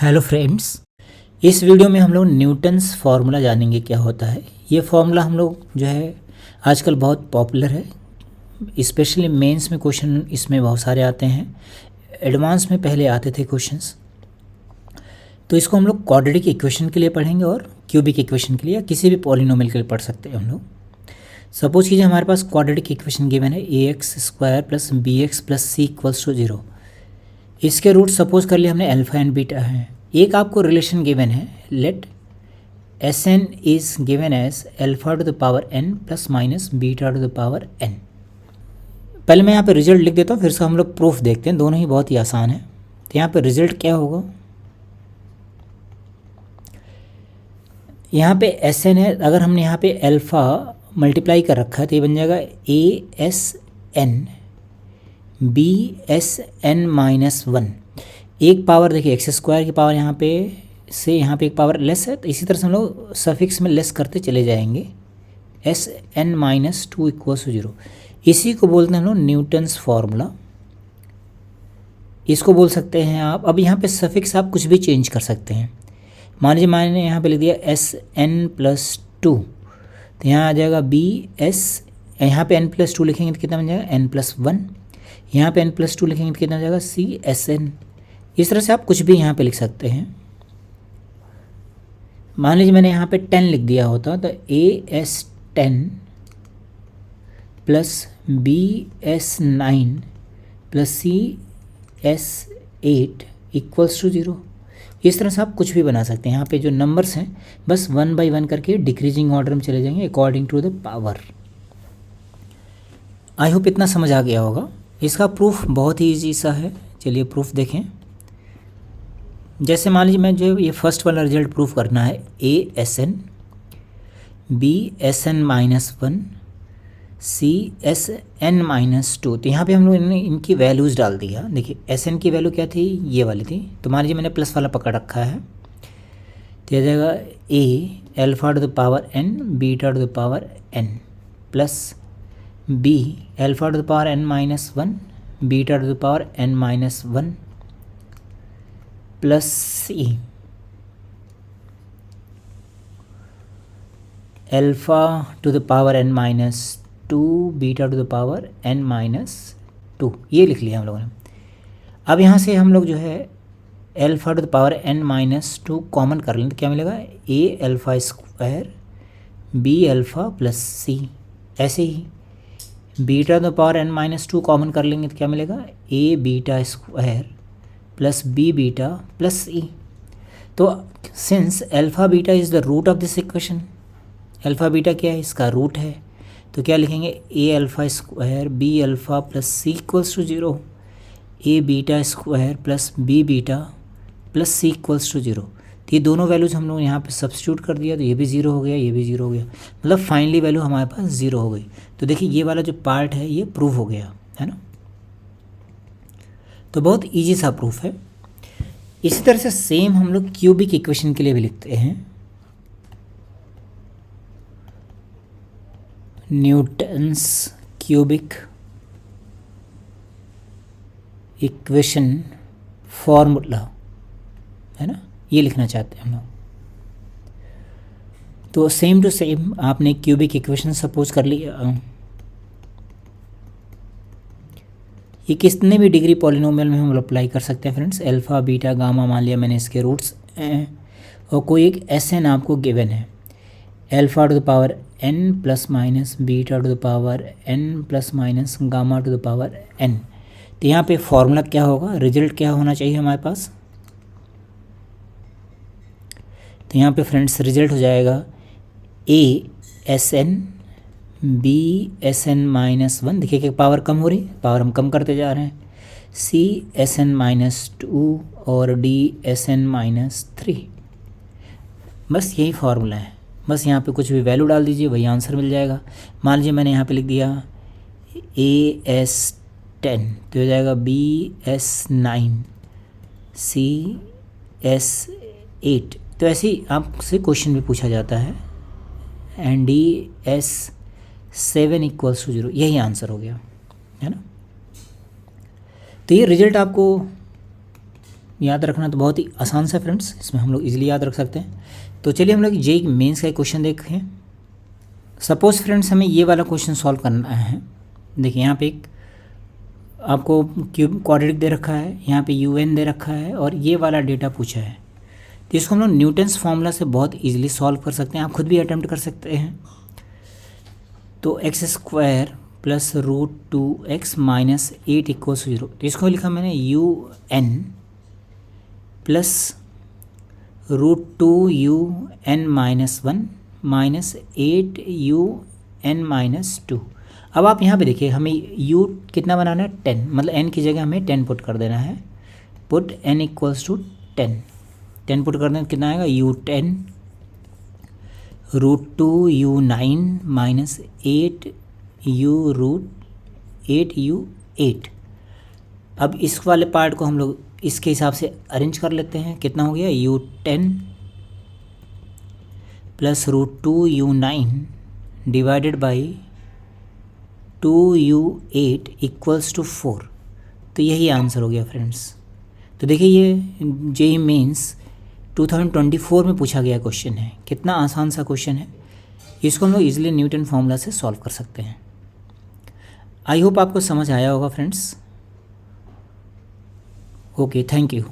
Hello friends, इस video में हम लोग न्यूटन्स फार्मूला जानेंगे क्या होता है। ये फार्मूला हम लोग जो है आजकल बहुत पॉपुलर है, स्पेशली मेंस में क्वेश्चन इसमें बहुत सारे आते हैं। एडवांस में पहले आते थे क्वेश्चंस, तो इसको हम लोग क्वाड्रेटिक इक्वेशन के लिए पढ़ेंगे और क्यूबिक इक्वेशन के लिए या किसी भी पॉलिनोमियल के लिए पढ़ सकते हैं हम लोग। सपोज कीजिए हमारे पास क्वाड्रेटिक इक्वेशन गिवन है ax² + bx + c = 0। इसके रूट सपोज कर लिए हमने अल्फा एंड बीटा है। एक आपको रिलेशन गिवन है, let Sn is given as α⁴n ± β⁴n। पहले मैं यहाँ पे रिजल्ट लिख देता हूँ, फिर से हम लोग प्रूफ देखते हैं। दोनों ही बहुत ही आसान है। तो यहाँ पे रिजल्ट क्या होगा, यहाँ पे Sn है, अगर हमने यहाँ पे अल्फ़ा मल्टीप्लाई कर रखा है तो ये बन जाएगा ASN BSn-1। एक पावर देखिए x² की पावर यहाँ पे से यहाँ पे एक पावर लेस है, तो इसी तरह से हम लोग सफिक्स में लेस करते चले जाएंगे। Sn-2 = 0। इसी को बोलते हैं हम लोग न्यूटन्स फार्मूला। इसको बोल सकते हैं आप। अब यहाँ पे सफिक्स आप कुछ भी चेंज कर सकते हैं। मान लीजिए मैंने यहाँ पे लिख दिया Sn+2, तो यहाँ आ जाएगा BS, यहाँ पे n+2 लिखेंगे तो कितना बन जाएगा n+1, यहाँ पे n+2 लिखेंगे तो कितना हो जाएगा CSn। इस तरह से आप कुछ भी यहाँ पे लिख सकते हैं। मान लीजिए मैंने यहाँ पे 10 लिख दिया होता तो AS10 + BS9 + CS8 = 0। इस तरह से आप कुछ भी बना सकते हैं। यहाँ पे जो नंबर्स हैं बस 1 बाय 1 करके डिक्रीजिंग ऑर्डर में चले जाएंगे according to the power. I hope इतना समझ आ गया होगा। इसका प्रूफ बहुत ही ईजी सा है। चलिए प्रूफ देखें। जैसे मान लीजिए मैं जो ये फर्स्ट वाला रिजल्ट प्रूफ करना है ASN BSn-1 CSn-2, तो यहाँ पे हम लोग ने इनकी वैल्यूज़ डाल दिया। देखिए SN की वैल्यू क्या थी, ये वाली थी, तो मान लीजिए मैंने प्लस वाला पकड़ रखा है, तो यह जाएगा α⁴n β⁴n plus B α⁴n-1 β⁴n-1 plus C α⁴n-2 β⁴n-2। ये लिख लिया हम लोगों ने। अब यहाँ से हम लोग जो है α⁴n-2 कॉमन कर लें तो क्या मिलेगा, Aα² Bα + C। ऐसे ही β⁴n-2 कॉमन कर लेंगे तो क्या मिलेगा, Aβ² + Bβ + C। तो since α β is the root of this equation, alpha beta क्या है, इसका रूट है, तो क्या लिखेंगे Aα² Bα + C = 0, Aβ² + Bβ + C = 0। तो ये दोनों वैल्यूज़ हम लोग यहाँ पे सब्स्टिट्यूट कर दिया, तो ये भी 0 हो गया, ये भी 0 हो गया, मतलब फाइनली वैल्यू हमारे पास 0 हो गई। तो देखिए ये वाला जो पार्ट है ये प्रूफ हो गया है ना। तो बहुत ईजी सा प्रूफ है। इसी तरह से सेम हम लोग क्यूबिक इक्वेशन के लिए भी लिखते हैं। न्यूटन्स क्यूबिक इक्वेशन फॉर्मूला है ना, ये लिखना चाहते हैं हम लोग। तो सेम टू सेम आपने क्यूबिक इक्वेशन सपोज कर लिया। ये कितने भी डिग्री पॉलिनोमियल में हम अप्लाई कर सकते हैं फ्रेंड्स। अल्फ़ा बीटा गामा मान लिया मैंने इसके रूट्स हैं, और कोई एक Sn आपको गिवन है, α⁴n ± β⁴n ± γ⁴n। तो यहाँ पे फॉर्मूला क्या होगा, रिजल्ट क्या होना चाहिए हमारे पास। तो यहाँ पे फ्रेंड्स रिजल्ट हो जाएगा ASN BSn-1। देखिए कि पावर कम हो रही, पावर हम कम करते जा रहे हैं, CSn-2 और DSn-3। बस यही फार्मूला है। बस यहाँ पे कुछ भी वैल्यू डाल दीजिए, वही आंसर मिल जाएगा। मान लीजिए मैंने यहाँ पे लिख दिया AS10, तो हो जाएगा BS9 CS8। तो ऐसे ही आपसे क्वेश्चन भी पूछा जाता है, एंड DS7 = 0। यही आंसर हो गया है ना। तो ये रिजल्ट आपको याद रखना तो बहुत ही आसान सा फ्रेंड्स, इसमें हम लोग इजीली याद रख सकते हैं। तो चलिए हम लोग जेईई मेंस का एक क्वेश्चन देखें। सपोज फ्रेंड्स हमें ये वाला क्वेश्चन सॉल्व करना है। देखिए यहाँ पे एक आपको क्यूब क्वाड्रेटिक दे रखा है, यहाँ पे UN दे रखा है और ये वाला डेटा पूछा है। तो इसको हम लोग न्यूटन्स फार्मूला से बहुत इजीली सॉल्व कर सकते हैं, आप खुद भी अटेम्प्ट कर सकते हैं। तो x² प्लस √2x माइनस 8 = 0। तो इसको लिखा मैंने UN plus √2UN minus 1 minus 8UN-2। अब आप यहाँ पे देखिए हमें u कितना बनाना है 10, मतलब n की जगह हमें 10 पुट कर देना है। पुट n = 10 पुट कर दें कितना आएगा U10 √2U9 माइनस 8U8। अब इस वाले पार्ट को हम लोग इसके हिसाब से अरेंज कर लेते हैं। कितना हो गया U10 plus √2U9 divided by 2U8 = 4। तो यही आंसर हो गया फ्रेंड्स। तो देखिए ये जेईई मेंस 2024 में पूछा गया क्वेश्चन है, कितना आसान सा क्वेश्चन है। इसको हम लोग इजीली न्यूटन फार्मूला से सॉल्व कर सकते हैं। आई होप आपको समझ आया होगा फ्रेंड्स। Okay, thank you.